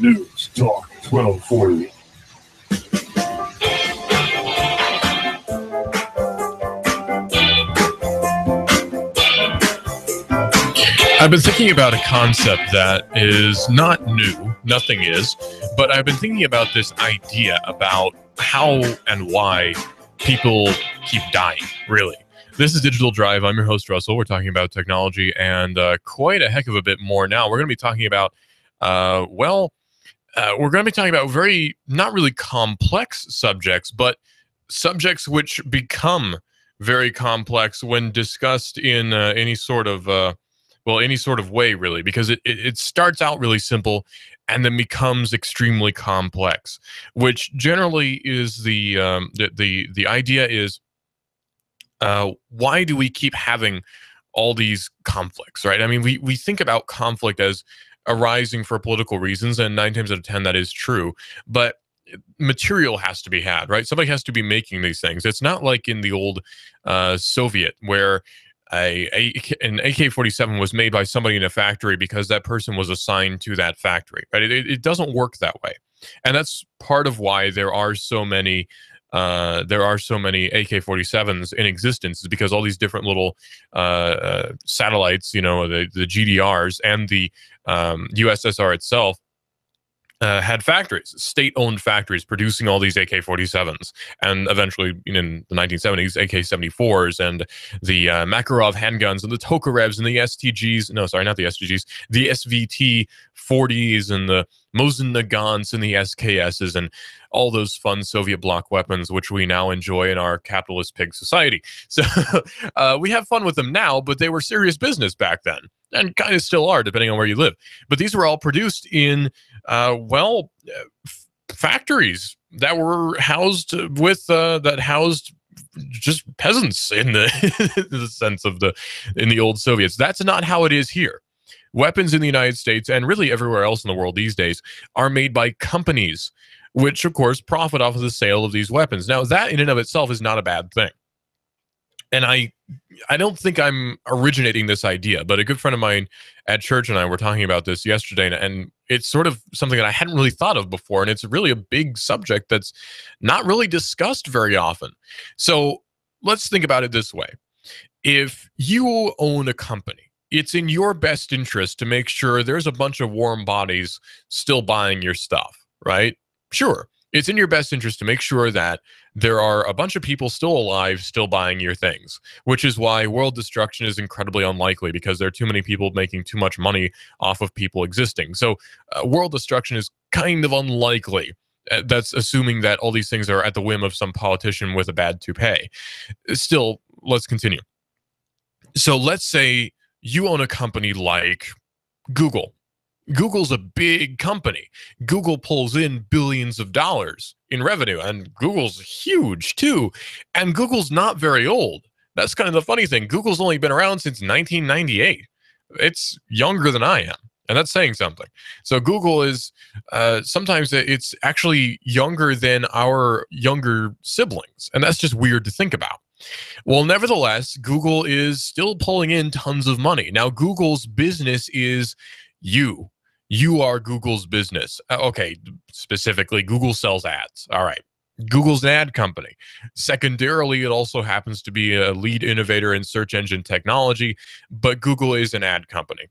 News Talk 1240. I've been thinking about a concept that is not new, nothing is, but I've been thinking about this idea about how and why people keep dying, really. This is Digital Drive. I'm your host, Russell. We're talking about technology and quite a heck of a bit more now. We're going to be talking about, we're going to be talking about very, not really complex subjects, but subjects which become very complex when discussed in any sort of way, really, because it starts out really simple and then becomes extremely complex, which generally is the idea is, why do we keep having all these conflicts, right? I mean, we think about conflict as arising for political reasons, and 9 times out of 10 that is true, but material has to be had, right? Somebody has to be making these things. It's not like in the old Soviet where an AK-47 was made by somebody in a factory because that person was assigned to that factory, right? It doesn't work that way, and that's part of why there are so many AK-47s in existence, is because all these different little satellites, the GDRs and the USSR itself, had factories, state-owned factories, producing all these AK-47s, and eventually in the 1970s, AK-74s and the Makarov handguns and the Tokarevs and the STGs. No, sorry, not the STGs. The SVT-40s and the Mosin Nagants and the SKSs and all those fun Soviet bloc weapons, which we now enjoy in our capitalist pig society. So we have fun with them now, but they were serious business back then, and kind of still are, depending on where you live. But these were all produced in factories that were housed with that housed just peasants in the in the sense of in the old Soviets. That's not how it is here. Weapons in the United States and really everywhere else in the world these days are made by companies, which of course profit off of the sale of these weapons. Now, that in and of itself is not a bad thing. And I don't think I'm originating this idea, but a good friend of mine at church and I were talking about this yesterday, and it's sort of something that I hadn't really thought of before, and it's really a big subject that's not really discussed very often. So let's think about it this way. If you own a company, it's in your best interest to make sure there's a bunch of warm bodies still buying your stuff, right? Sure. It's in your best interest to make sure that there are a bunch of people still alive, still buying your things, which is why world destruction is incredibly unlikely, because there are too many people making too much money off of people existing. So world destruction is kind of unlikely. That's assuming that all these things are at the whim of some politician with a bad toupee. Still, let's continue. So let's say you own a company like Google. Google's a big company. Google pulls in billions of dollars in revenue, and Google's huge too. And Google's not very old. That's kind of the funny thing. Google's only been around since 1998. It's younger than I am, and that's saying something. So Google is, sometimes it's actually younger than our younger siblings, and that's just weird to think about. Well, nevertheless, Google is still pulling in tons of money. Now, Google's business is you. You are Google's business. Okay, specifically, Google sells ads. All right. Google's an ad company. Secondarily, it also happens to be a lead innovator in search engine technology, but Google is an ad company.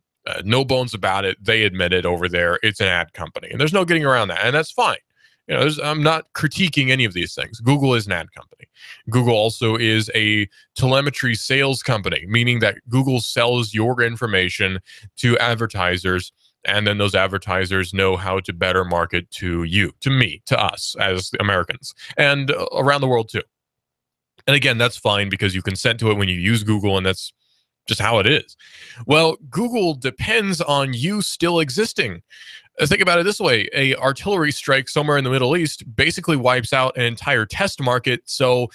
No bones about it. They admit it over there. It's an ad company, and there's no getting around that, and that's fine. I'm not critiquing any of these things. Google is an ad company. Google also is a telemetry sales company, meaning that Google sells your information to advertisers, and then those advertisers know how to better market to you, to me, to us as Americans, and around the world too. And again, that's fine because you consent to it when you use Google, and that's just how it is. Well, Google depends on you still existing. Think about it this way. A artillery strike somewhere in the Middle East basically wipes out an entire test market. So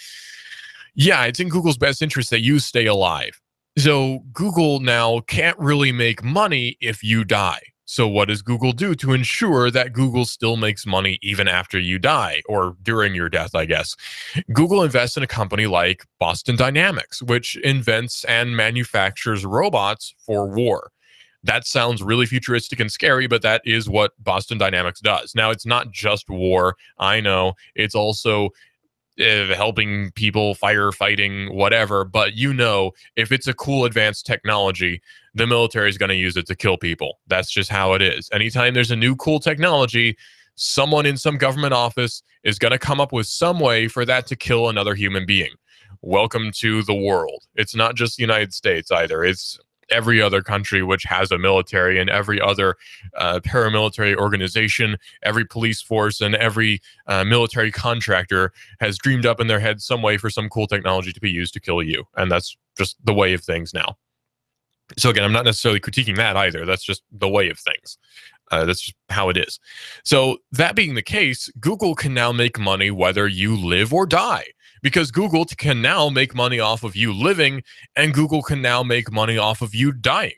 yeah, it's in Google's best interest that you stay alive. So Google now can't really make money if you die. So what does Google do to ensure that Google still makes money even after you die, or during your death, I guess? Google invests in a company like Boston Dynamics, which invents and manufactures robots for war. That sounds really futuristic and scary, but that is what Boston Dynamics does. Now, it's not just war. I know it's also helping people, firefighting, whatever. But if it's a cool advanced technology, the military is going to use it to kill people. That's just how it is. Anytime there's a new cool technology, someone in some government office is going to come up with some way for that to kill another human being. Welcome to the world. It's not just the United States either. It's every other country which has a military, and every other paramilitary organization, every police force, and every military contractor has dreamed up in their head some way for some cool technology to be used to kill you. And that's just the way of things now. So again, I'm not necessarily critiquing that either. That's just the way of things. That's just how it is. So that being the case, Google can now make money whether you live or die, because Google can now make money off of you living, and Google can now make money off of you dying.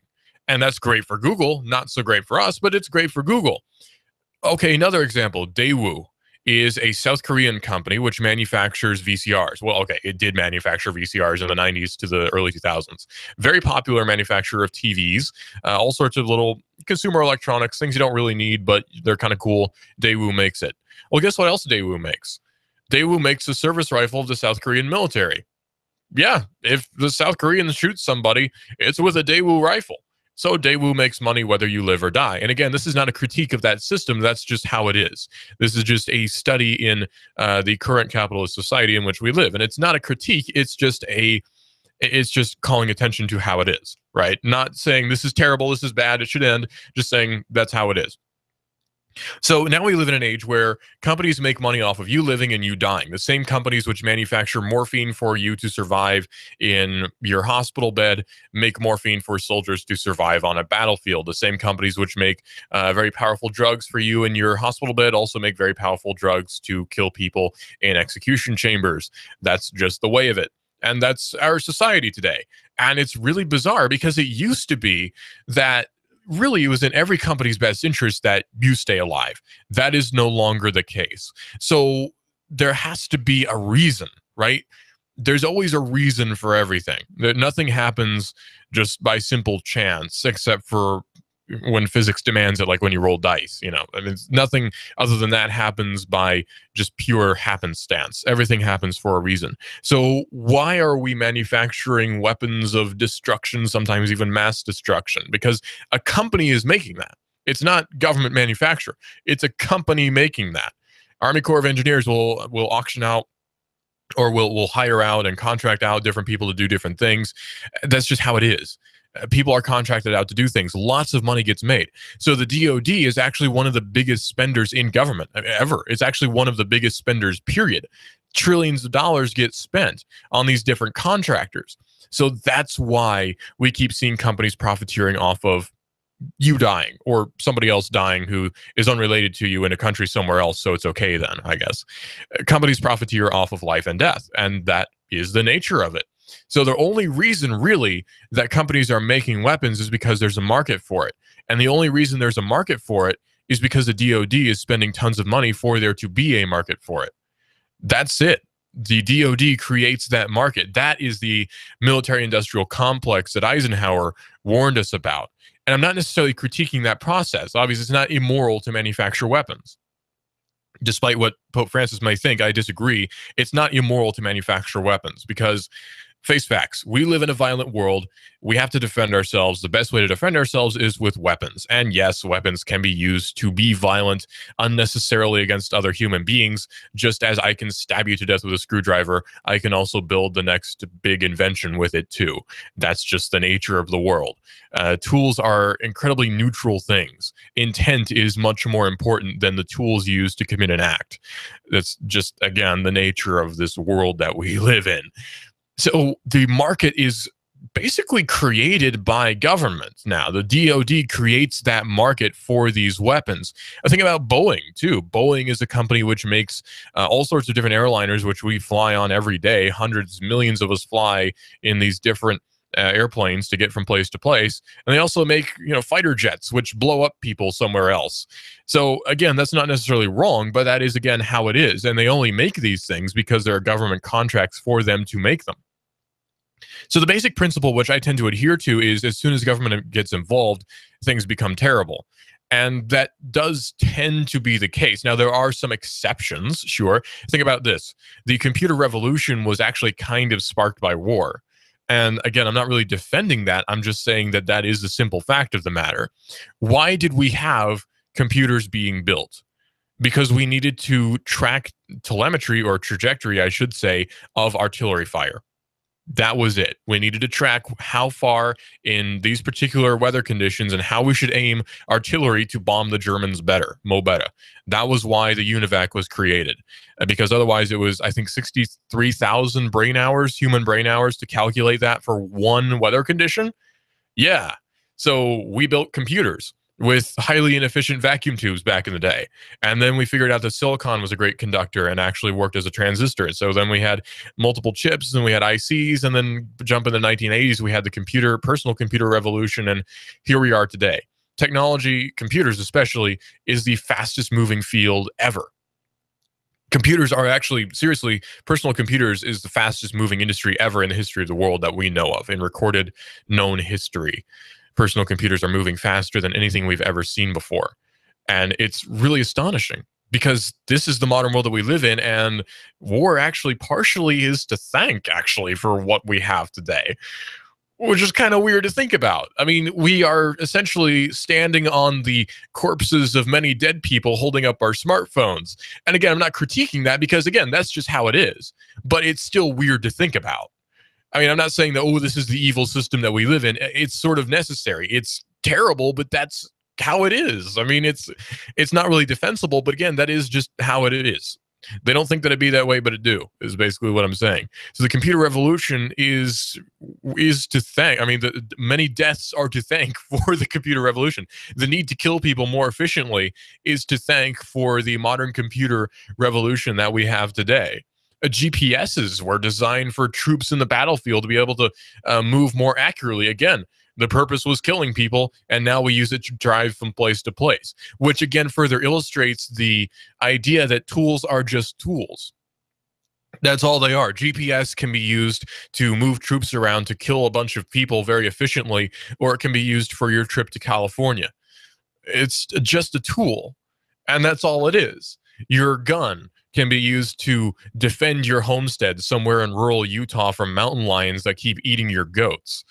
And that's great for Google, not so great for us, but it's great for Google. Okay, another example, Daewoo is a South Korean company which manufactures VCRs. Well, okay, it did manufacture VCRs in the 90s to the early 2000s. Very popular manufacturer of TVs, all sorts of little consumer electronics, things you don't really need, but they're kind of cool. Daewoo makes it. Well, guess what else Daewoo makes? Daewoo makes the service rifle of the South Korean military. Yeah, if the South Koreans shoot somebody, it's with a Daewoo rifle. So Daewoo makes money whether you live or die. And again, this is not a critique of that system. That's just how it is. This is just a study in the current capitalist society in which we live. And it's not a critique. It's just calling attention to how it is, right? Not saying this is terrible, this is bad, it should end. Just saying that's how it is. So now we live in an age where companies make money off of you living and you dying. The same companies which manufacture morphine for you to survive in your hospital bed make morphine for soldiers to survive on a battlefield. The same companies which make very powerful drugs for you in your hospital bed also make very powerful drugs to kill people in execution chambers. That's just the way of it. And that's our society today. And it's really bizarre because it used to be that really it was in every company's best interest that you stay alive. That is no longer the case. So there has to be a reason, right? There's always a reason for everything. Nothing happens just by simple chance, except for when physics demands it, like when you roll dice, I mean, nothing other than that happens by just pure happenstance. Everything happens for a reason. So why are we manufacturing weapons of destruction, sometimes even mass destruction? Because a company is making that. It's not government manufacture. It's a company making that. Army Corps of Engineers will auction out, or will hire out and contract out different people to do different things. That's just how it is. People are contracted out to do things. Lots of money gets made. So the DoD is actually one of the biggest spenders in government ever. It's actually one of the biggest spenders, period. Trillions of dollars get spent on these different contractors. So that's why we keep seeing companies profiteering off of you dying or somebody else dying who is unrelated to you in a country somewhere else. So it's okay then, I guess. Companies profiteer off of life and death, and that is the nature of it. So the only reason really that companies are making weapons is because there's a market for it. And the only reason there's a market for it is because the DoD is spending tons of money for there to be a market for it. That's it. The DoD creates that market. That is the military-industrial complex that Eisenhower warned us about. And I'm not necessarily critiquing that process. Obviously, it's not immoral to manufacture weapons. Despite what Pope Francis may think, I disagree. It's not immoral to manufacture weapons because, face facts, we live in a violent world. We have to defend ourselves. The best way to defend ourselves is with weapons. And yes, weapons can be used to be violent unnecessarily against other human beings. Just as I can stab you to death with a screwdriver, I can also build the next big invention with it too. That's just the nature of the world. Tools are incredibly neutral things. Intent is much more important than the tools used to commit an act. That's just, again, the nature of this world that we live in. So the market is basically created by government now. The DoD creates that market for these weapons. I think about Boeing, too. Boeing is a company which makes all sorts of different airliners, which we fly on every day. Hundreds, millions of us fly in these different airplanes to get from place to place. And they also make, fighter jets, which blow up people somewhere else. So again, that's not necessarily wrong, but that is, again, how it is. And they only make these things because there are government contracts for them to make them. So the basic principle, which I tend to adhere to, is as soon as government gets involved, things become terrible. And that does tend to be the case. Now, there are some exceptions, sure. Think about this. The computer revolution was actually kind of sparked by war. And again, I'm not really defending that. I'm just saying that that is the simple fact of the matter. Why did we have computers being built? Because we needed to track telemetry, or trajectory, I should say, of artillery fire. That was it. We needed to track how far in these particular weather conditions and how we should aim artillery to bomb the Germans better, mo better. That was why the UNIVAC was created. Because otherwise it was, I think, 63,000 brain hours, human brain hours, to calculate that for one weather condition. Yeah. So we built computers with highly inefficient vacuum tubes back in the day. And then we figured out that silicon was a great conductor and actually worked as a transistor. So then we had multiple chips, and we had ICs, and then jump in the 1980s, we had the personal computer revolution, and here we are today. Technology, computers especially, is the fastest moving field ever. Computers are actually, seriously, personal computers is the fastest moving industry ever in the history of the world that we know of, in recorded known history. Personal computers are moving faster than anything we've ever seen before. And it's really astonishing, because this is the modern world that we live in, and war actually partially is to thank, actually, for what we have today, which is kind of weird to think about. I mean, we are essentially standing on the corpses of many dead people holding up our smartphones. And again, I'm not critiquing that, because again, that's just how it is. But it's still weird to think about. I mean, I'm not saying that, oh, this is the evil system that we live in. It's sort of necessary. It's terrible, but that's how it is. I mean, it's not really defensible, but again, that is just how it is. They don't think that it'd be that way, but it do, is basically what I'm saying. So the computer revolution is to thank. I mean, the many deaths are to thank for the computer revolution. The need to kill people more efficiently is to thank for the modern computer revolution that we have today. GPSs were designed for troops in the battlefield to be able to move more accurately. Again, the purpose was killing people, and now we use it to drive from place to place, which again further illustrates the idea that tools are just tools. That's all they are. GPS can be used to move troops around to kill a bunch of people very efficiently, or it can be used for your trip to California. It's just a tool, and that's all it is. Your gun can be used to defend your homestead somewhere in rural Utah from mountain lions that keep eating your goats.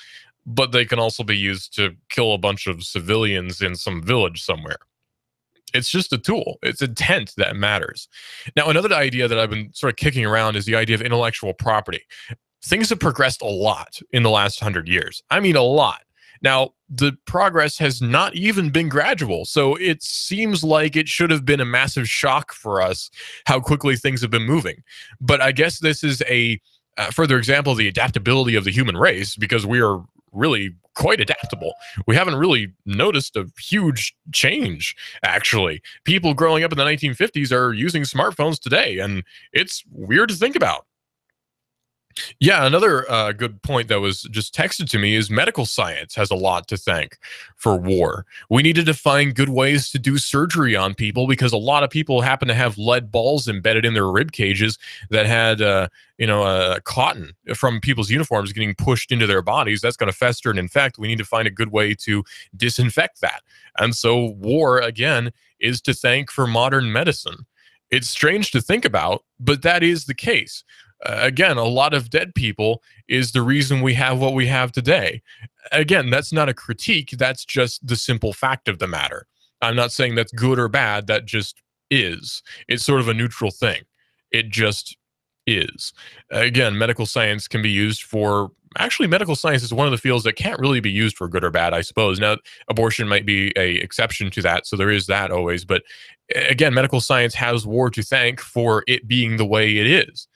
But they can also be used to kill a bunch of civilians in some village somewhere. It's just a tool. It's intent that matters. Now, another idea that I've been sort of kicking around is the idea of intellectual property. Things have progressed a lot in the last 100 years. I mean, a lot. Now, the progress has not even been gradual, so it seems like it should have been a massive shock for us how quickly things have been moving. But I guess this is a further example of the adaptability of the human race, because we are really quite adaptable. We haven't really noticed a huge change, actually. People growing up in the 1950s are using smartphones today, and it's weird to think about. Yeah, another good point that was just texted to me is medical science has a lot to thank for war. We needed to find good ways to do surgery on people, because a lot of people happen to have lead balls embedded in their rib cages that had, cotton from people's uniforms getting pushed into their bodies. That's going to fester and infect. We need to find a good way to disinfect that. And so war, again, is to thank for modern medicine. It's strange to think about, but that is the case. Again, a lot of dead people is the reason we have what we have today. Again, that's not a critique. That's just the simple fact of the matter. I'm not saying that's good or bad. That just is. It's sort of a neutral thing. It just is. Again, medical science can be used for... Actually, medical science is one of the fields that can't really be used for good or bad, I suppose. Now, abortion might be an exception to that, so there is that always. But again, medical science has war to thank for it being the way it is.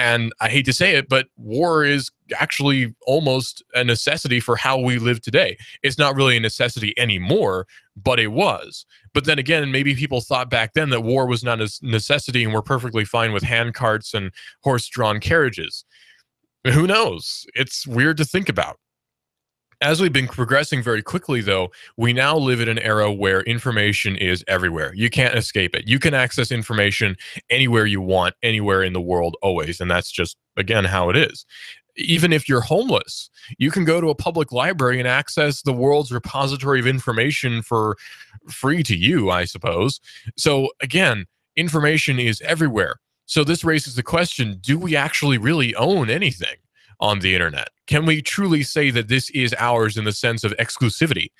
And I hate to say it, but war is actually almost a necessity for how we live today. It's not really a necessity anymore, but it was. But then again, maybe people thought back then that war was not a necessity and we're perfectly fine with hand carts and horse-drawn carriages. Who knows? It's weird to think about. As we've been progressing very quickly, though, we now live in an era where information is everywhere. You can't escape it. You can access information anywhere you want, anywhere in the world, always. And that's just, again, how it is. Even if you're homeless, you can go to a public library and access the world's repository of information for free to you, I suppose. So again, information is everywhere. So this raises the question, do we actually really own anything on the internet? Can we truly say that this is ours in the sense of exclusivity?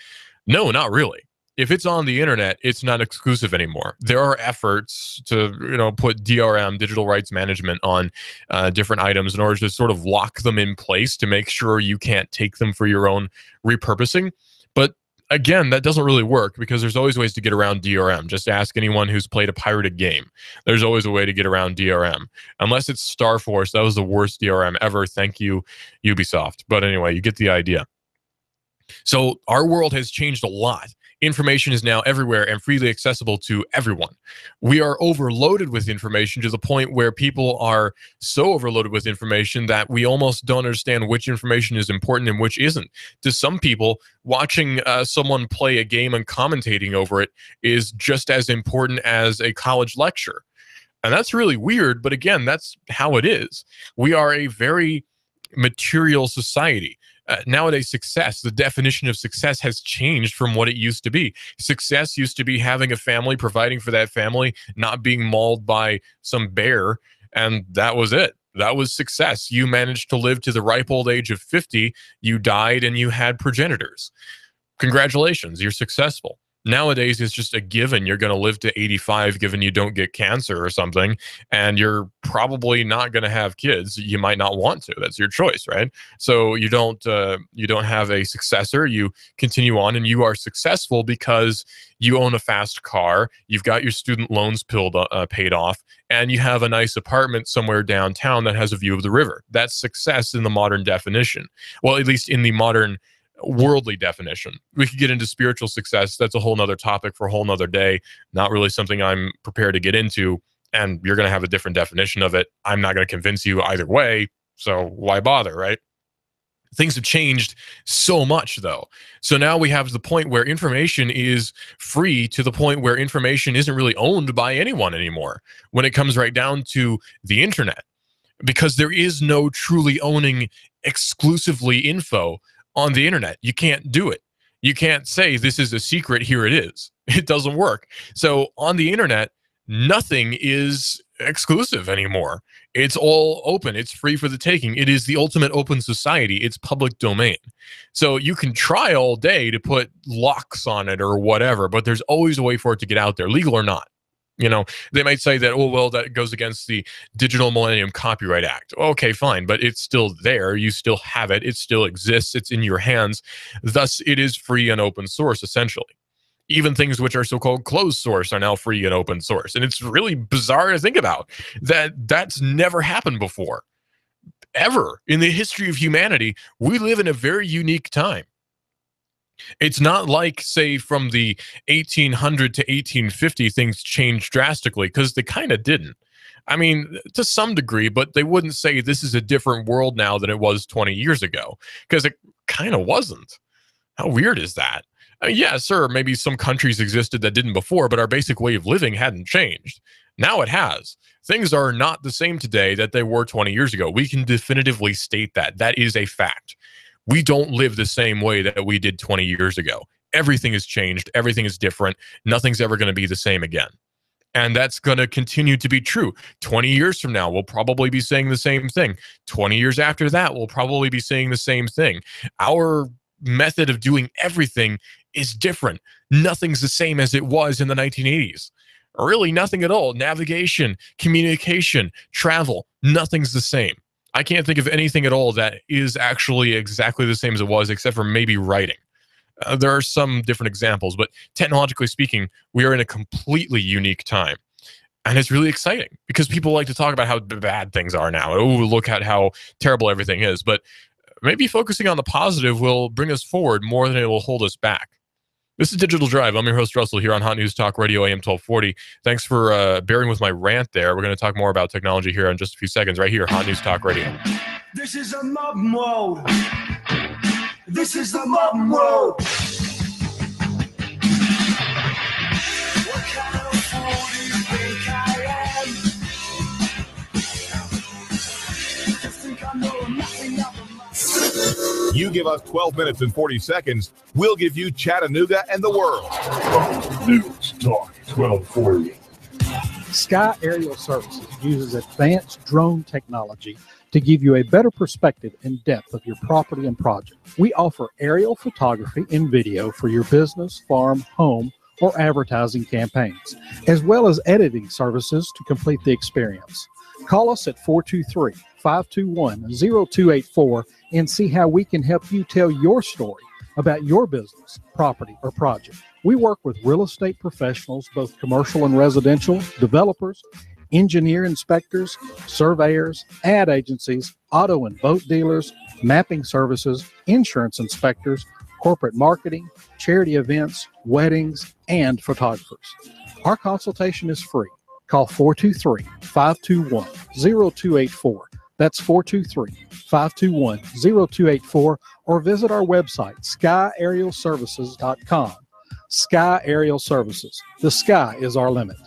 No, not really. If it's on the internet, it's not exclusive anymore. There are efforts to, put DRM, digital rights management, on different items in order to sort of lock them in place to make sure you can't take them for your own repurposing. But again, that doesn't really work because there's always ways to get around DRM. Just ask anyone who's played a pirated game. There's always a way to get around DRM. Unless it's Star Force, that was the worst DRM ever. Thank you, Ubisoft. But anyway, you get the idea. So our world has changed a lot. Information is now everywhere and freely accessible to everyone. We are overloaded with information to the point where people are so overloaded with information that we almost don't understand which information is important and which isn't. To some people, watching someone play a game and commentating over it is just as important as a college lecture. And that's really weird, but again, that's how it is. We are a very material society. Nowadays, success, the definition of success has changed from what it used to be. Success used to be having a family, providing for that family, not being mauled by some bear, and that was it. That was success. You managed to live to the ripe old age of 50, you died, and you had progenitors. Congratulations, you're successful. Nowadays, it's just a given. You're going to live to 85 given you don't get cancer or something, and you're probably not going to have kids. You might not want to. That's your choice, right? So you don't have a successor. You continue on, and you are successful because you own a fast car, you've got your student loans paid off, and you have a nice apartment somewhere downtown that has a view of the river. That's success in the modern definition. Well, at least in the modern worldly definition. We could get into spiritual success. That's a whole nother topic for a whole nother day. Not really something I'm prepared to get into. And you're going to have a different definition of it. I'm not going to convince you either way. So why bother, right? Things have changed so much, though. So now we have the point where information is free to the point where information isn't really owned by anyone anymore when it comes right down to the internet, because there is no truly owning exclusively info on the internet. You can't do it. You can't say this is a secret, here it is. It doesn't work. So on the internet, nothing is exclusive anymore. It's all open. It's free for the taking. It is the ultimate open society. It's public domain. So you can try all day to put locks on it or whatever, but there's always a way for it to get out there, legal or not. They might say that, oh, well, that goes against the Digital Millennium Copyright Act. Okay, fine, but it's still there. You still have it. It still exists. It's in your hands. Thus, it is free and open source, essentially. Even things which are so-called closed source are now free and open source. And it's really bizarre to think about that that's never happened before. Ever in the history of humanity, we live in a very unique time. It's not like, say, from the 1800 to 1850, things changed drastically, because they kind of didn't. I mean, to some degree, but they wouldn't say this is a different world now than it was 20 years ago, because it kind of wasn't. How weird is that? I mean, yeah, sir, maybe some countries existed that didn't before, but our basic way of living hadn't changed. Now it has. Things are not the same today that they were 20 years ago. We can definitively state that. That is a fact. We don't live the same way that we did 20 years ago. Everything has changed. Everything is different. Nothing's ever going to be the same again. And that's going to continue to be true. 20 years from now, we'll probably be saying the same thing. 20 years after that, we'll probably be saying the same thing. Our method of doing everything is different. Nothing's the same as it was in the 1980s. Really, nothing at all. Navigation, communication, travel, nothing's the same. I can't think of anything at all that is actually exactly the same as it was, except for maybe writing. There are some different examples, but technologically speaking, we are in a completely unique time. And it's really exciting because people like to talk about how bad things are now. Oh, look at how terrible everything is. But maybe focusing on the positive will bring us forward more than it will hold us back. This is Digital Drive. I'm your host, Russell, here on Hot News Talk Radio, AM 1240. Thanks for bearing with my rant there. We're going to talk more about technology here in just a few seconds, right here, Hot News Talk Radio. This is a mob mode. This is the mob mode. What kind of fool do you think I am? You think I know nothing about You give us 12 minutes and 40 seconds, we'll give you Chattanooga and the world. Fox News Talk 1240. Sky Aerial Services uses advanced drone technology to give you a better perspective and depth of your property and project. We offer aerial photography and video for your business, farm, home, or advertising campaigns, as well as editing services to complete the experience. Call us at 423-521-0284 and see how we can help you tell your story about your business, property, or project. We work with real estate professionals, both commercial and residential, developers, engineer inspectors, surveyors, ad agencies, auto and boat dealers, mapping services, insurance inspectors, corporate marketing, charity events, weddings, and photographers. Our consultation is free. Call 423-521-0284. That's 423-521-0284, or visit our website, skyaerialservices.com. Sky Aerial Services. The sky is our limit.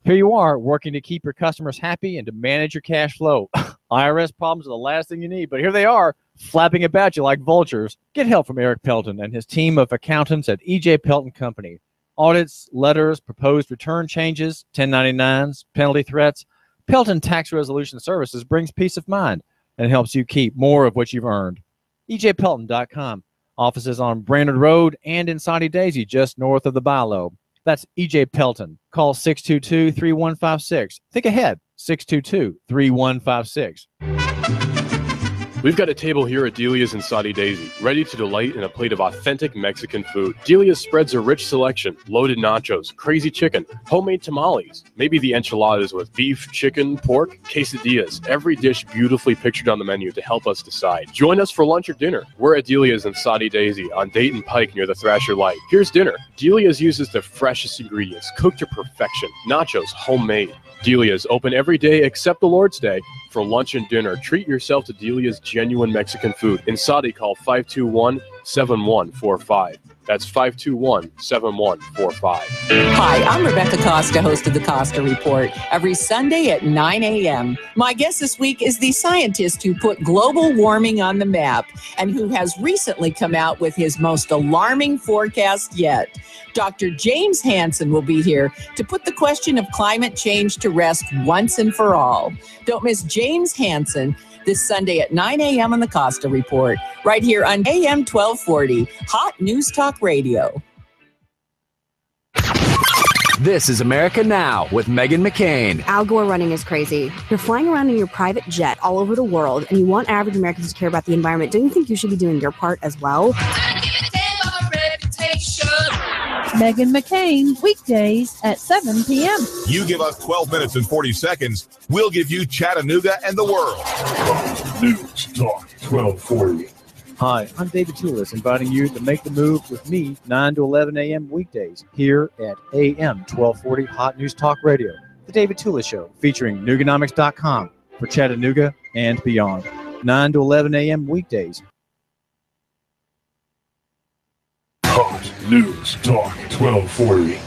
Here you are, working to keep your customers happy and to manage your cash flow. IRS problems are the last thing you need, but here they are, flapping about you like vultures. Get help from Eric Pelton and his team of accountants at E.J. Pelton Company. Audits, letters, proposed return changes, 1099s, penalty threats. Pelton Tax Resolution Services brings peace of mind and helps you keep more of what you've earned. EJPelton.com. Offices on Brainerd Road and in Soddy Daisy, just north of the Bilo. That's E.J. Pelton. Call 622-3156. Think ahead, 622-3156. We've got a table here at Delia's in Soddy Daisy, ready to delight in a plate of authentic Mexican food. Delia's spreads a rich selection, loaded nachos, crazy chicken, homemade tamales, maybe the enchiladas with beef, chicken, pork, quesadillas. Every dish beautifully pictured on the menu to help us decide. Join us for lunch or dinner. We're at Delia's in Soddy Daisy on Dayton Pike near the Thrasher Light. Here's dinner. Delia's uses the freshest ingredients, cooked to perfection. Nachos, homemade. Delia's open every day except the Lord's Day. For lunch and dinner, treat yourself to Delia's genuine Mexican food. In Soddy, call 521-7145. That's 521-7145. Hi, I'm Rebecca Costa, host of the Costa Report, every Sunday at 9 a.m. My guest this week is the scientist who put global warming on the map and who has recently come out with his most alarming forecast yet. Dr. James Hansen will be here to put the question of climate change to rest once and for all. Don't miss James Hansen this Sunday at 9 a.m. on the Costa Report, right here on AM 1240, Hot News Talk Radio. This is America Now with Meghan McCain. Al Gore running is crazy. You're flying around in your private jet all over the world, and you want average Americans to care about the environment. Don't you think you should be doing your part as well? Meghan McCain, weekdays at 7 p.m. You give us 12 minutes and 40 seconds, we'll give you Chattanooga and the world. Fox News Talk 1240. Hi, I'm David Tulis, inviting you to make the move with me 9 to 11 a.m. weekdays here at AM 1240 Hot News Talk Radio. The David Tulis Show, featuring Nooganomics.com for Chattanooga and beyond. 9 to 11 a.m. weekdays. Hot News Talk 1240.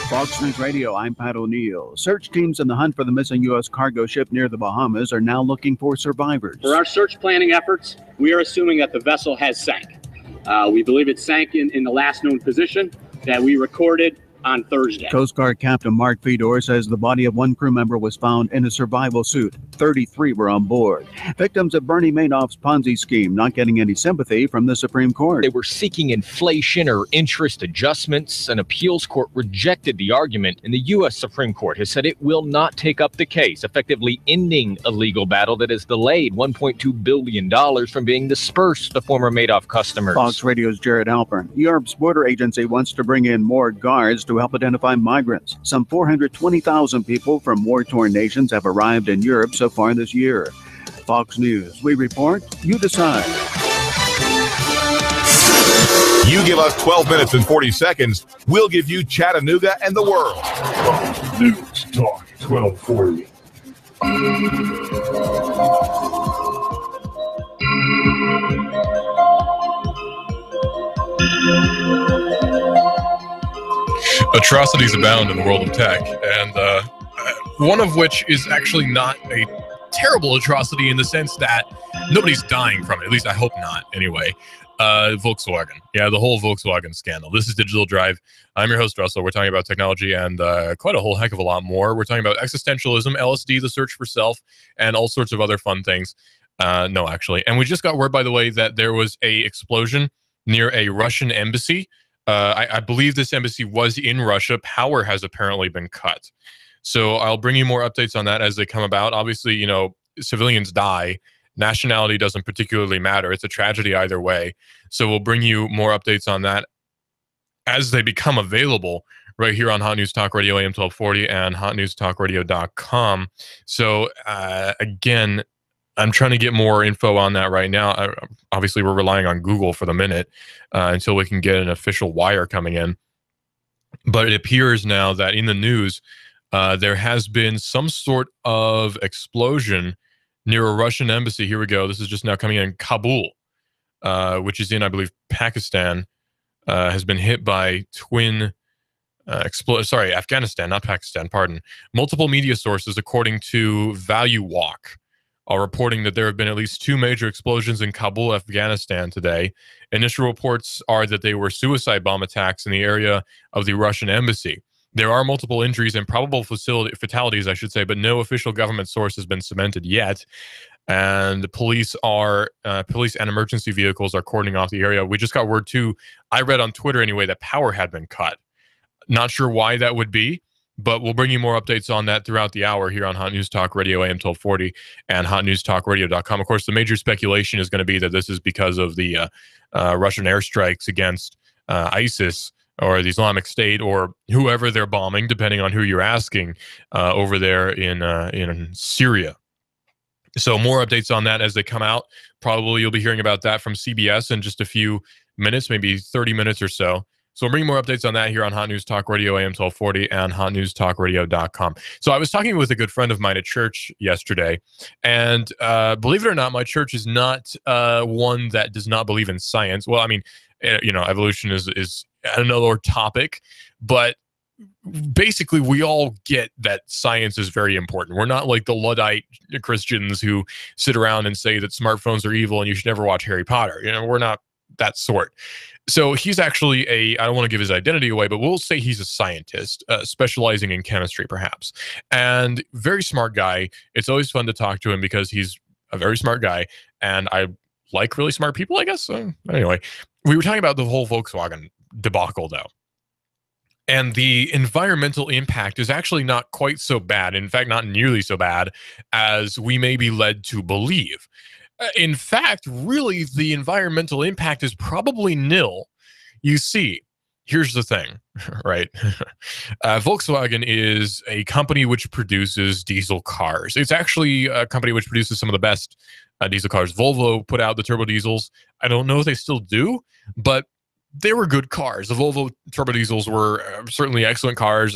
Fox News Radio, I'm Pat O'Neill. Search teams in the hunt for the missing U.S. cargo ship near the Bahamas are now looking for survivors. For our search planning efforts, we are assuming that the vessel has sank. We believe it sank in the last known position that we recorded on Thursday. Coast Guard Captain Mark Fedor says the body of one crew member was found in a survival suit. 33 were on board. Victims of Bernie Madoff's Ponzi scheme not getting any sympathy from the Supreme Court. They were seeking inflation or interest adjustments. An appeals court rejected the argument, and the U.S. Supreme Court has said it will not take up the case, effectively ending a legal battle that has delayed $1.2 billion from being dispersed to former Madoff customers. Fox Radio's Jared Alpern. Europe's border agency wants to bring in more guards to help identify migrants. Some 420,000 people from war-torn nations have arrived in Europe so far this year. Fox News, we report, you decide. You give us 12 minutes and 40 seconds, we'll give you Chattanooga and the world. Fox News Talk 1240. Atrocities abound in the world of tech, and one of which is actually not a terrible atrocity in the sense that nobody's dying from it. At least I hope not, anyway. Volkswagen. Yeah, the whole Volkswagen scandal. This is Digital Drive. I'm your host, Russell. We're talking about technology and quite a whole heck of a lot more. We're talking about existentialism, LSD, the search for self, and all sorts of other fun things. No, actually. And we just got word, by the way, that there was a explosion near a Russian embassy. I believe this embassy was in Russia. Power has apparently been cut. So I'll bring you more updates on that as they come about. Obviously, you know, civilians die. Nationality doesn't particularly matter. It's a tragedy either way. So we'll bring you more updates on that as they become available right here on Hot News Talk Radio AM 1240 and hotnewstalkradio.com. So again, I'm trying to get more info on that right now. Obviously, we're relying on Google for the minute until we can get an official wire coming in. But it appears now that in the news, there has been some sort of explosion near a Russian embassy. Here we go. This is just now coming in. Kabul, which is in, I believe, Pakistan, has been hit by twin Afghanistan, not Pakistan, pardon. Multiple media sources, according to Value Walk, are reporting that there have been at least 2 major explosions in Kabul, Afghanistan today. Initial reports are that they were suicide bomb attacks in the area of the Russian embassy. There are multiple injuries and probable fatalities, I should say, but no official government source has been cemented yet. And police and emergency vehicles are cordoning off the area. We just got word too, I read on Twitter anyway, that power had been cut. Not sure why that would be, but we'll bring you more updates on that throughout the hour here on Hot News Talk Radio AM 1240 and hotnewstalkradio.com. Of course, the major speculation is going to be that this is because of the Russian airstrikes against ISIS or the Islamic State or whoever they're bombing, depending on who you're asking, over there in Syria. So more updates on that as they come out. Probably you'll be hearing about that from CBS in just a few minutes, maybe 30 minutes or so. So we'll bring more updates on that here on Hot News Talk Radio AM 1240 and hotnewstalkradio.com. So I was talking with a good friend of mine at church yesterday, and believe it or not, my church is not one that does not believe in science. Well, I mean, you know, evolution is another topic, but basically we all get that science is very important. We're not like the Luddite Christians who sit around and say that smartphones are evil and you should never watch Harry Potter. You know, we're not that sort. So he's actually I don't want to give his identity away, but we'll say he's a scientist, specializing in chemistry perhaps, and very smart guy. It's always fun to talk to him because he's a very smart guy, and I like really smart people, I guess. So anyway, we were talking about the whole Volkswagen debacle though. And the environmental impact is actually not quite so bad. In fact, not nearly so bad as we may be led to believe. In fact, really, the environmental impact is probably nil. You see, here's the thing, right? Volkswagen is a company which produces diesel cars. It's actually a company which produces some of the best diesel cars. Volvo put out the turbo diesels. I don't know if they still do, but they were good cars. The Volvo turbo diesels were certainly excellent cars,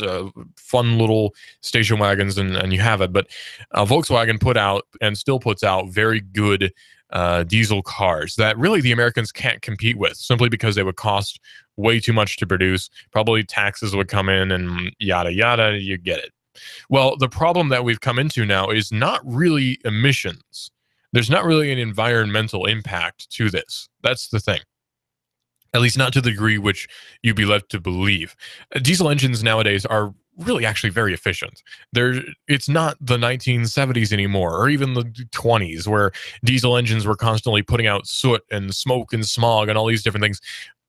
fun little station wagons, and you have it. But Volkswagen put out and still puts out very good diesel cars that really the Americans can't compete with, simply because they would cost way too much to produce. Probably taxes would come in and yada, yada, you get it. Well, the problem that we've come into now is not really emissions. There's not really an environmental impact to this. That's the thing. At least not to the degree which you'd be led to believe. Diesel engines nowadays are really actually very efficient. It's not the 1970s anymore, or even the 20s, where diesel engines were constantly putting out soot and smoke and smog and all these different things.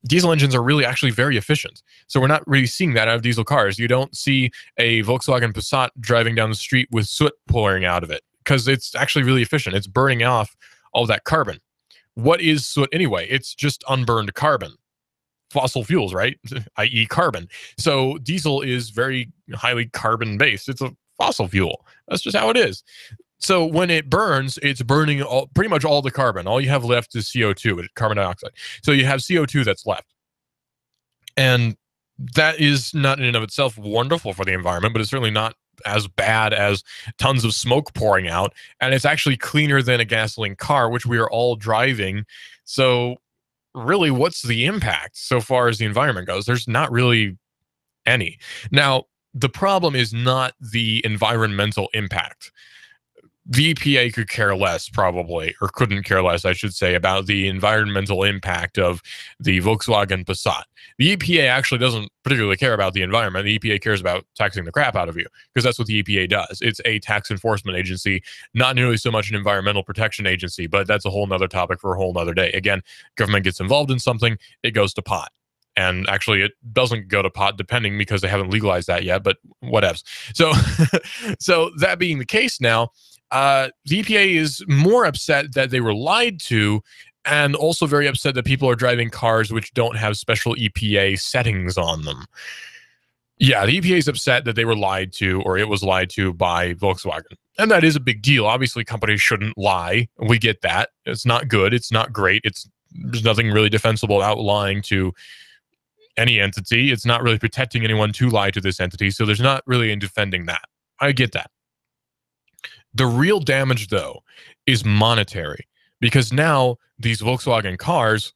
Diesel engines are really actually very efficient. So we're not really seeing that out of diesel cars. You don't see a Volkswagen Passat driving down the street with soot pouring out of it, because it's actually really efficient. It's burning off all that carbon. What is soot anyway? It's just unburned carbon. Fossil fuels, right? i.e. carbon. So diesel is very highly carbon based. It's a fossil fuel. That's just how it is. So when it burns, it's burning pretty much all the carbon. All you have left is CO2, carbon dioxide. So you have CO2 that's left. And that is not in and of itself wonderful for the environment, but it's certainly not as bad as tons of smoke pouring out. And it's actually cleaner than a gasoline car, which we are all driving. So really, what's the impact so far as the environment goes? There's not really any. Now, the problem is not the environmental impact. The EPA could care less, probably, or couldn't care less, I should say, about the environmental impact of the Volkswagen Passat. The EPA actually doesn't particularly care about the environment. The EPA cares about taxing the crap out of you, because that's what the EPA does. It's a tax enforcement agency, not nearly so much an environmental protection agency, but that's a whole nother topic for a whole nother day. Again, government gets involved in something, it goes to pot. And actually, it doesn't go to pot, depending, because they haven't legalized that yet, but whatevs. So, so that being the case now, the EPA is more upset that they were lied to, and also very upset that people are driving cars which don't have special EPA settings on them. Yeah, the EPA is upset that they were lied to, or it was lied to by Volkswagen. And that is a big deal. Obviously, companies shouldn't lie. We get that. It's not good. It's not great. There's nothing really defensible about lying to any entity. It's not really protecting anyone to lie to this entity. So there's not really in defending that. I get that. The real damage, though, is monetary, because now these Volkswagen cars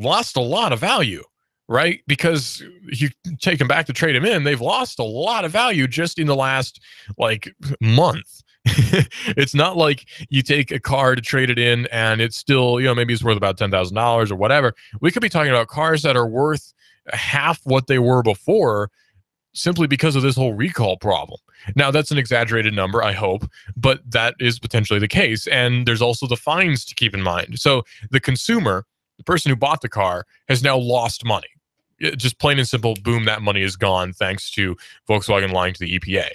lost a lot of value, right? Because you take them back to trade them in, they've lost a lot of value just in the last, month. It's not like you take a car to trade it in and it's still, maybe it's worth about $10,000 or whatever. We could be talking about cars that are worth half what they were before, simply because of this whole recall problem. Now, that's an exaggerated number, I hope, but that is potentially the case. And there's also the fines to keep in mind. So the consumer, the person who bought the car, has now lost money. Just plain and simple, boom, that money is gone thanks to Volkswagen lying to the EPA.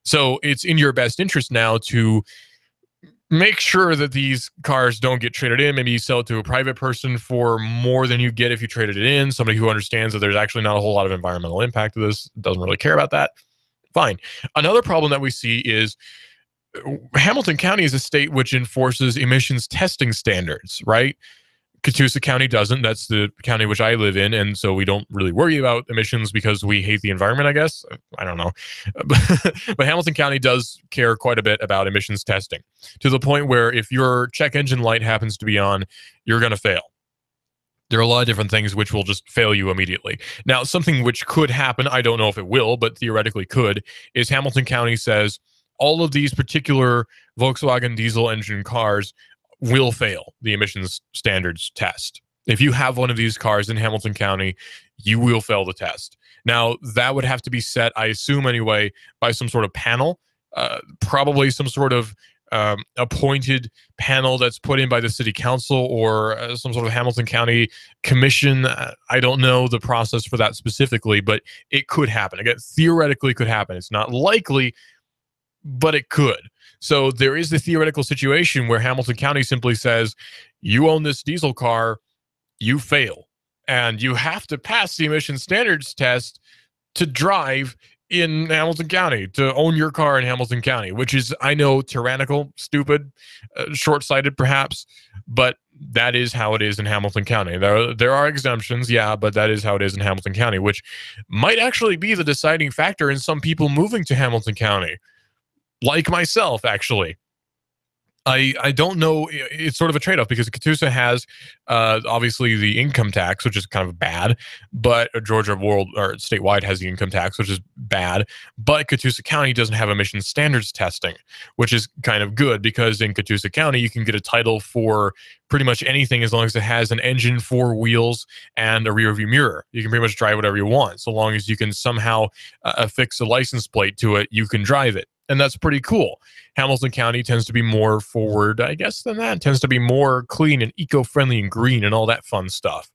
So it's in your best interest now to make sure that these cars don't get traded in. Maybe you sell it to a private person for more than you get if you traded it in. Somebody who understands that there's actually not a whole lot of environmental impact to this, doesn't really care about that. Fine. Another problem that we see is Hamilton County is a state which enforces emissions testing standards, right? Catoosa County doesn't. That's the county which I live in, and so we don't really worry about emissions because we hate the environment, I guess. I don't know. But Hamilton County does care quite a bit about emissions testing, to the point where if your check engine light happens to be on, you're going to fail. There are a lot of different things which will just fail you immediately. Now, something which could happen, I don't know if it will, but theoretically could, is Hamilton County says all of these particular Volkswagen diesel engine cars will fail the emissions standards test. If you have one of these cars in Hamilton County, you will fail the test. Now, that would have to be set, I assume anyway, by some sort of panel, probably some sort of appointed panel that's put in by the city council or some sort of Hamilton County commission. I don't know the process for that specifically, but it could happen. Again, theoretically could happen. It's not likely, but it could. So there is the theoretical situation where Hamilton County simply says, you own this diesel car, you fail. And you have to pass the emission standards test to drive in Hamilton County, to own your car in Hamilton County, which is, I know, tyrannical, stupid, short-sighted perhaps, but that is how it is in Hamilton County. There are exemptions, yeah, but that is how it is in Hamilton County, which might actually be the deciding factor in some people moving to Hamilton County. Like myself, actually. I don't know. It's sort of a trade-off because Catoosa has obviously the income tax, which is kind of bad, but Georgia statewide has the income tax, which is bad, but Catoosa County doesn't have emission standards testing, which is kind of good because in Catoosa County, you can get a title for pretty much anything as long as it has an engine, 4 wheels, and a rear view mirror. You can pretty much drive whatever you want. So long as you can somehow affix a license plate to it, you can drive it. And that's pretty cool. Hamilton County tends to be more forward, I guess, than that. It tends to be more clean and eco-friendly and green and all that fun stuff.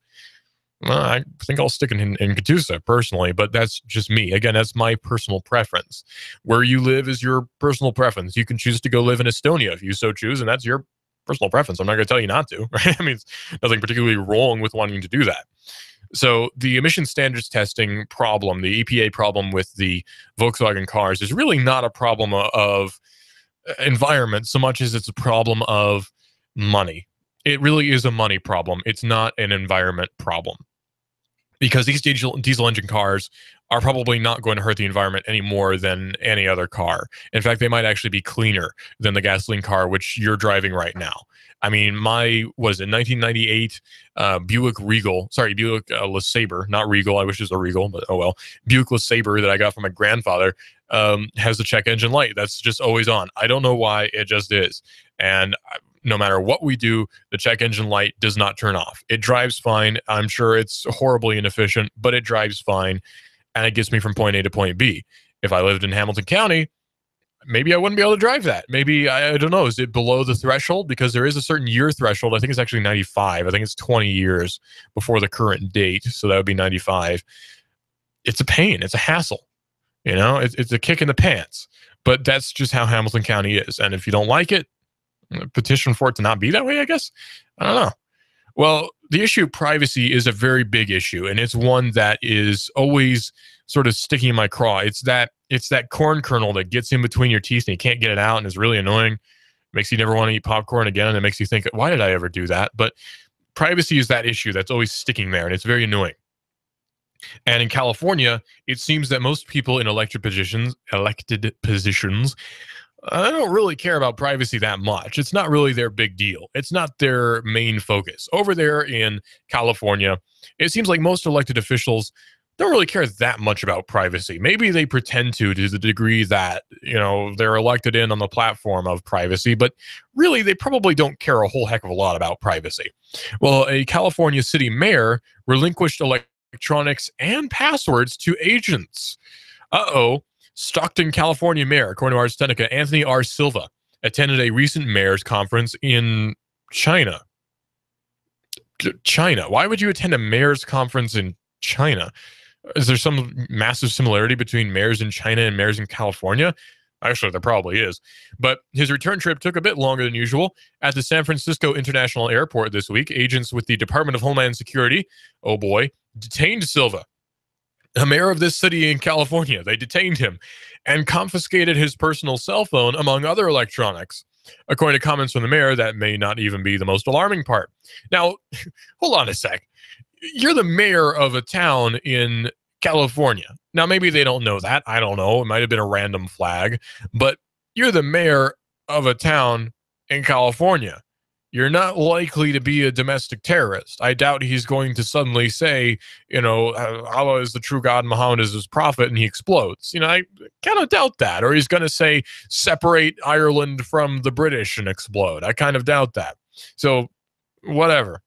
I think I'll stick in Catoosa personally, but that's just me. Again, that's my personal preference. Where you live is your personal preference. You can choose to go live in Estonia if you so choose, and that's your personal preference. I'm not going to tell you not to, right? I mean, it's nothing particularly wrong with wanting to do that. So the emission standards testing problem, the EPA problem with the Volkswagen cars is really not a problem of environment so much as it's a problem of money. It really is a money problem. It's not an environment problem. because these diesel engine cars are probably not going to hurt the environment any more than any other car. In fact, they might actually be cleaner than the gasoline car, which you're driving right now. I mean, my, was it 1998 Buick LeSabre, not Regal. I wish it was a Regal, but oh well. Buick LeSabre that I got from my grandfather has the check engine light. That's just always on. I don't know why, it just is. And no matter what we do, the check engine light does not turn off. It drives fine. I'm sure it's horribly inefficient, but it drives fine. And it gets me from point A to point B. If I lived in Hamilton County, maybe I wouldn't be able to drive that. Maybe, I don't know, is it below the threshold? Because there is a certain year threshold. I think it's actually 95. I think it's 20 years before the current date. So that would be 95. It's a pain. It's a hassle. You know, it's a kick in the pants. But that's just how Hamilton County is. And if you don't like it, petition for it to not be that way, I guess. I don't know. Well, the issue of privacy is a very big issue, and it's one that is always sort of sticking in my craw. It's that corn kernel that gets in between your teeth and you can't get it out, and is really annoying. Makes you never want to eat popcorn again, and it makes you think, why did I ever do that? But privacy is that issue that's always sticking there, and it's very annoying. And in California, it seems that most people in elected positions, I don't really care about privacy that much. It's not really their big deal. It's not their main focus. Over there in California, it seems like most elected officials don't really care that much about privacy. Maybe they pretend to the degree that, you know, they're elected in on the platform of privacy, but really they probably don't care a whole heck of a lot about privacy. Well, a California city mayor relinquished electronics and passwords to agents. Stockton, California mayor, according to Ars Technica, Anthony R. Silva, attended a recent mayor's conference in China. China. Why would you attend a mayor's conference in China? Is there some massive similarity between mayors in China and mayors in California? Actually, there probably is. But his return trip took a bit longer than usual. At the San Francisco International Airport this week, agents with the Department of Homeland Security, oh boy, detained Silva, a mayor of this city in California. They detained him and confiscated his personal cell phone, among other electronics. According to comments from the mayor, that may not even be the most alarming part. Now, hold on a sec. You're the mayor of a town in California. Now, maybe they don't know that. I don't know. It might have been a random flag. But you're the mayor of a town in California. You're not likely to be a domestic terrorist. I doubt he's going to suddenly say, you know, Allah is the true God, Muhammad is his prophet, and he explodes. You know, I kind of doubt that. Or he's going to say, separate Ireland from the British and explode. I kind of doubt that. So, whatever.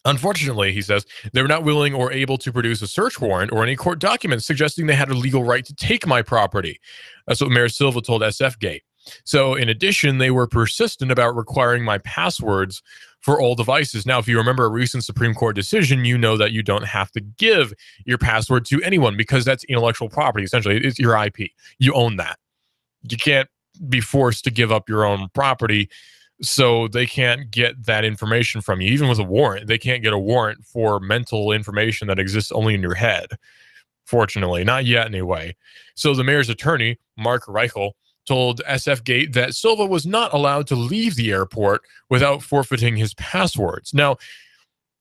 Unfortunately, he says, they were not willing or able to produce a search warrant or any court documents suggesting they had a legal right to take my property. That's what Mayor Silva told SF-Gate. So in addition, they were persistent about requiring my passwords for all devices. Now, if you remember a recent Supreme Court decision, you know that you don't have to give your password to anyone because that's intellectual property. Essentially, it's your IP. You own that. You can't be forced to give up your own property, so they can't get that information from you. Even with a warrant, they can't get a warrant for mental information that exists only in your head. Fortunately, not yet anyway. So the mayor's attorney, Mark Reichel, told SF-Gate that Silva was not allowed to leave the airport without forfeiting his passwords. Now,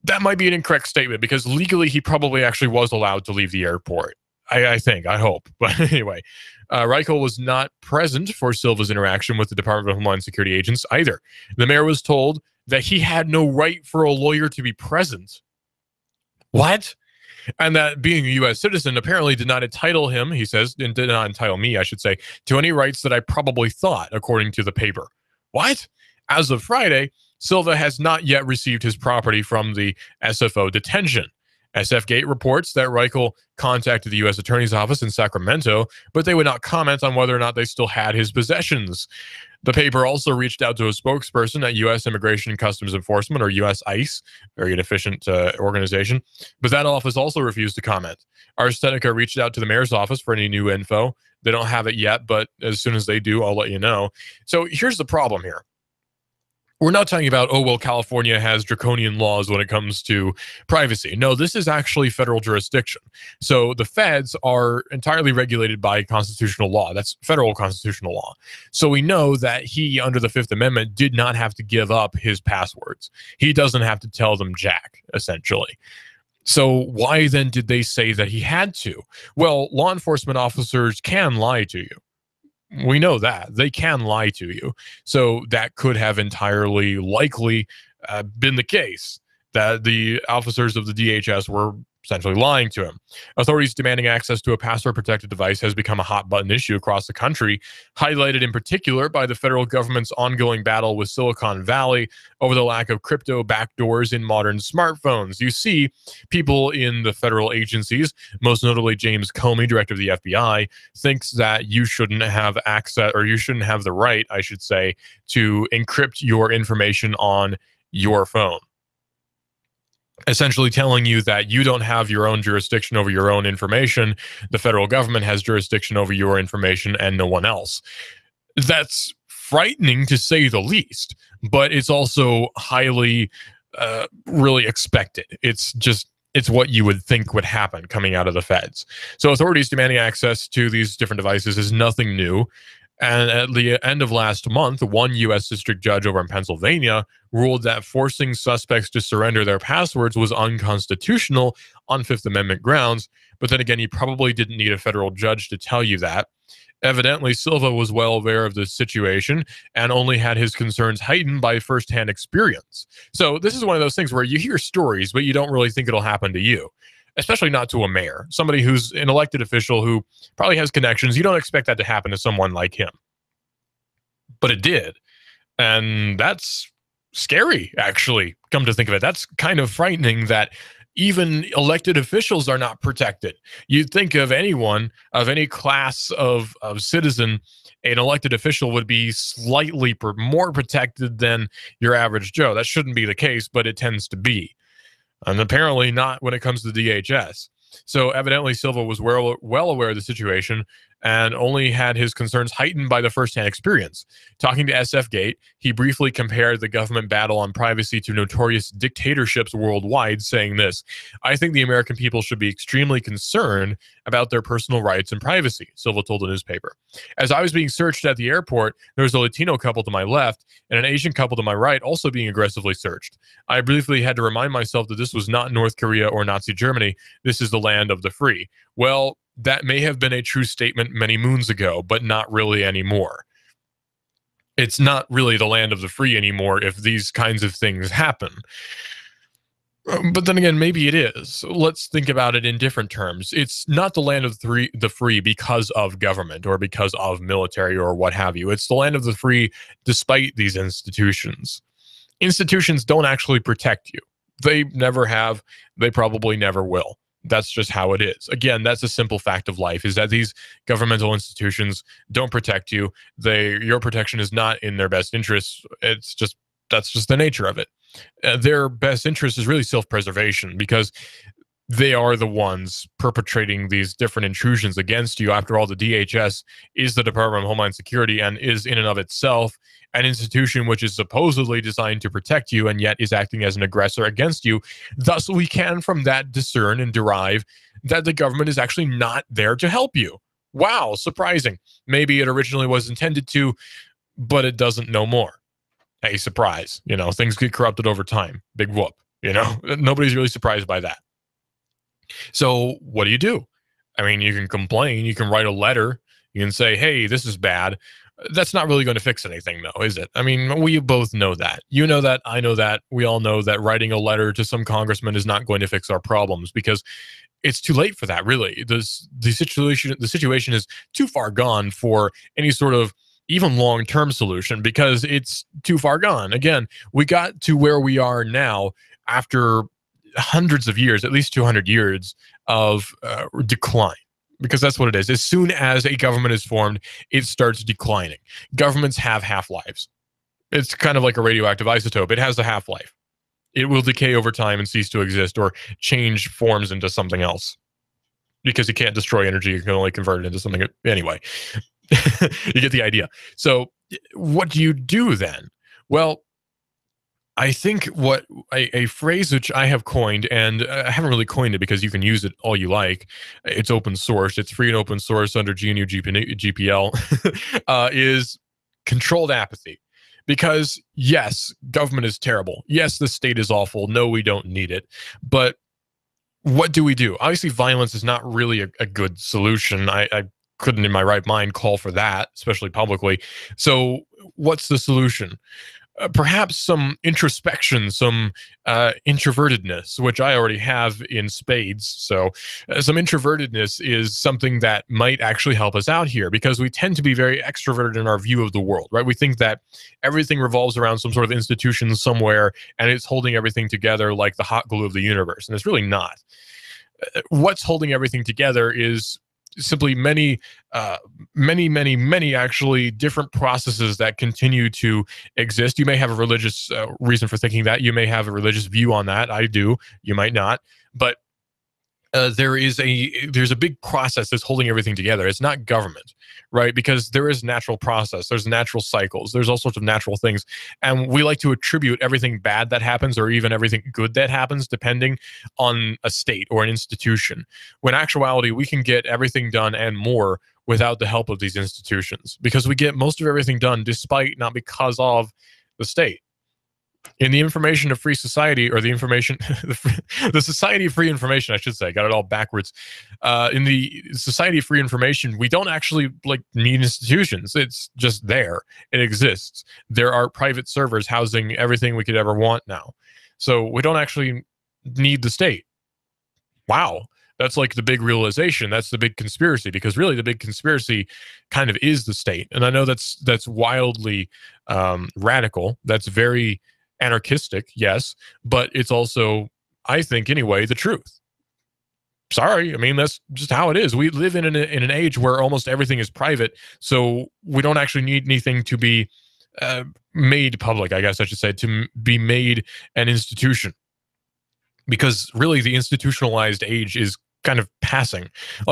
that might be an incorrect statement because legally he probably actually was allowed to leave the airport. I think, I hope. But anyway, Reichel was not present for Silva's interaction with the Department of Homeland Security agents either. The mayor was told that he had no right for a lawyer to be present. What? And that being a U.S. citizen apparently did not entitle him, he says, and did not entitle me, I should say, to any rights that I probably thought, according to the paper. What? As of Friday, Silva has not yet received his property from the SFO detention. SF-Gate reports that Reichel contacted the U.S. Attorney's Office in Sacramento, but they would not comment on whether or not they still had his possessions. The paper also reached out to a spokesperson at U.S. Immigration and Customs Enforcement, or U.S. ICE, very inefficient organization, but that office also refused to comment. Ars Technica reached out to the mayor's office for any new info. They don't have it yet, but as soon as they do, I'll let you know. So here's the problem here. We're not talking about, oh, well, California has draconian laws when it comes to privacy. No, this is actually federal jurisdiction. So the feds are entirely regulated by constitutional law. That's federal constitutional law. So we know that he, under the Fifth Amendment, did not have to give up his passwords. He doesn't have to tell them jack, essentially. So why then did they say that he had to? Well, law enforcement officers can lie to you. We know that. They can lie to you. So that could have entirely likely been the case, that the officers of the DHS were essentially lying to him. Authorities demanding access to a password-protected device has become a hot-button issue across the country, highlighted in particular by the federal government's ongoing battle with Silicon Valley over the lack of crypto backdoors in modern smartphones. You see, people in the federal agencies, most notably James Comey, director of the FBI, thinks that you shouldn't have access, or you shouldn't have the right, I should say, to encrypt your information on your phone. Essentially telling you that you don't have your own jurisdiction over your own information. The federal government has jurisdiction over your information and no one else. That's frightening to say the least, but it's also highly really expected. It's what you would think would happen coming out of the feds. So authorities demanding access to these different devices is nothing new. And at the end of last month, one U.S. district judge over in Pennsylvania ruled that forcing suspects to surrender their passwords was unconstitutional on Fifth Amendment grounds. But then again, you probably didn't need a federal judge to tell you that. Evidently, Silva was well aware of the situation and only had his concerns heightened by firsthand experience. So this is one of those things where you hear stories, but you don't really think it'll happen to you. Especially not to a mayor, somebody who's an elected official who probably has connections. You don't expect that to happen to someone like him. But it did. And that's scary, actually, come to think of it. That's kind of frightening that even elected officials are not protected. You'd think of anyone, of any class of citizen, an elected official would be slightly more protected than your average Joe. That shouldn't be the case, but it tends to be. And apparently not when it comes to DHS. So evidently Silva was well aware of the situation and only had his concerns heightened by the firsthand experience. Talking to SF Gate, he briefly compared the government battle on privacy to notorious dictatorships worldwide, saying this: "I think the American people should be extremely concerned about their personal rights and privacy," Silva told the newspaper. "As I was being searched at the airport, there was a Latino couple to my left and an Asian couple to my right also being aggressively searched. I briefly had to remind myself that this was not North Korea or Nazi Germany. This is the land of the free." Well, that may have been a true statement many moons ago, but not really anymore. It's not really the land of the free anymore if these kinds of things happen. But then again, maybe it is. Let's think about it in different terms. It's not the land of the free because of government or because of military or what have you. It's the land of the free despite these institutions. Institutions don't actually protect you. They never have. They probably never will. That's just how it is. Again, that's a simple fact of life, is that these governmental institutions don't protect you. Your protection is not in their best interest. That's just the nature of it. Their best interest is really self-preservation, because they are the ones perpetrating these different intrusions against you. After all, the DHS is the Department of Homeland Security and is in and of itself an institution which is supposedly designed to protect you and yet is acting as an aggressor against you. Thus, we can from that discern and derive that the government is actually not there to help you. Wow, surprising. Maybe it originally was intended to, but it doesn't no more. Hey, surprise. Things get corrupted over time. Big whoop. Nobody's really surprised by that. So what do? I mean, you can complain, you can write a letter, you can say, hey, this is bad. That's not really going to fix anything, though, is it? I mean, we both know that. You know that, I know that, we all know that writing a letter to some congressman is not going to fix our problems, because it's too late for that, really. The situation is too far gone for any sort of even long-term solution, because it's too far gone. Again, we got to where we are now after hundreds of years, at least 200 years of decline, because that's what it is. As soon as a government is formed, it starts declining. Governments have half-lives. It's kind of like a radioactive isotope. It has a half-life. It will decay over time and cease to exist or change forms into something else, because you can't destroy energy. You can only convert it into something. Anyway, you get the idea. So what do you do then? Well, I think what a phrase which I have coined, and I haven't really coined it because you can use it all you like. It's open source. It's free and open source under GNU GPL, is controlled apathy. Because yes, government is terrible. Yes, the state is awful. No, we don't need it. But what do we do? Obviously, violence is not really a good solution. I couldn't in my right mind call for that, especially publicly. So what's the solution? Perhaps some introspection, some introvertedness, which I already have in spades. So some introvertedness is something that might actually help us out here, because we tend to be very extroverted in our view of the world, right? We think that everything revolves around some sort of institution somewhere, and it's holding everything together like the hot glue of the universe. And it's really not. What's holding everything together is simply many actually different processes that continue to exist. You may have a religious reason for thinking that. You may have a religious view on that. I do. You might not. But there's a big process that's holding everything together. It's not government, right? Because there is natural process. There's natural cycles. There's all sorts of natural things. And we like to attribute everything bad that happens, or even everything good that happens, depending on a state or an institution. When in actuality, we can get everything done and more without the help of these institutions, because we get most of everything done despite, not because of, the state. In the information of free society, or the information, the Society of Free Information, I should say, got it all backwards. In the Society of Free Information, we don't actually need institutions. It's just there. It exists. There are private servers housing everything we could ever want now. So we don't actually need the state. Wow. That's like the big realization. That's the big conspiracy, because really the big conspiracy kind of is the state. And I know that's wildly radical. That's very anarchistic, yes, but it's also, I think anyway, the truth. Sorry, I mean, that's just how it is. We live in an age where almost everything is private, so we don't actually need anything to be made public, I guess I should say, to be made an institution. Because really the institutionalized age is kind of passing.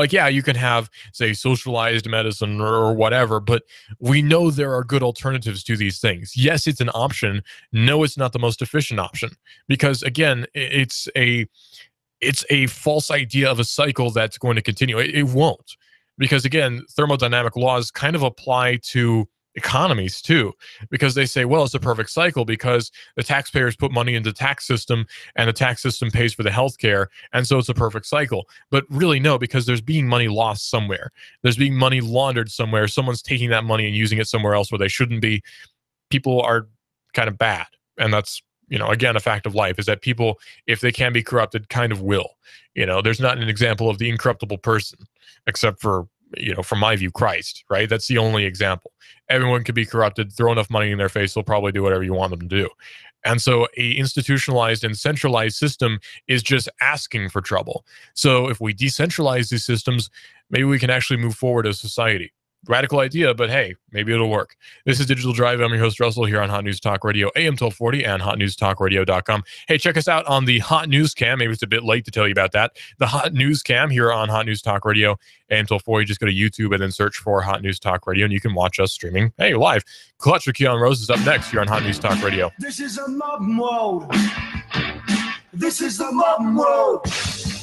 Yeah, you can have, say, socialized medicine or whatever, but we know there are good alternatives to these things. Yes, it's an option. No, it's not the most efficient option, because again, it's a false idea of a cycle that's going to continue. It won't, because again, thermodynamic laws kind of apply to economies too, because they say, well, it's a perfect cycle because the taxpayers put money into the tax system and the tax system pays for the healthcare, and so it's a perfect cycle. But really no, because there's being money lost somewhere. There's being money laundered somewhere. Someone's taking that money and using it somewhere else where they shouldn't be. People are kind of bad, and that's, again, a fact of life, is that people, if they can be corrupted, kind of will. There's not an example of the incorruptible person, except for, from my view, Christ, right? That's the only example. Everyone could be corrupted. Throw enough money in their face, they'll probably do whatever you want them to do. And so a institutionalized and centralized system is just asking for trouble. So if we decentralize these systems, maybe we can actually move forward as society. Radical idea, but hey, maybe it'll work. This is Digital Drive. I'm your host, Russell, here on Hot News Talk Radio, AM 1240 and hotnewstalkradio.com. Hey, check us out on the Hot News Cam. Maybe it's a bit late to tell you about that. The Hot News Cam here on Hot News Talk Radio, AM 1240. Just go to YouTube and then search for Hot News Talk Radio, and you can watch us streaming, hey, live. Clutch with Keon Rose is up next here on Hot News Talk Radio. This is a mob mode. This is the mob mode.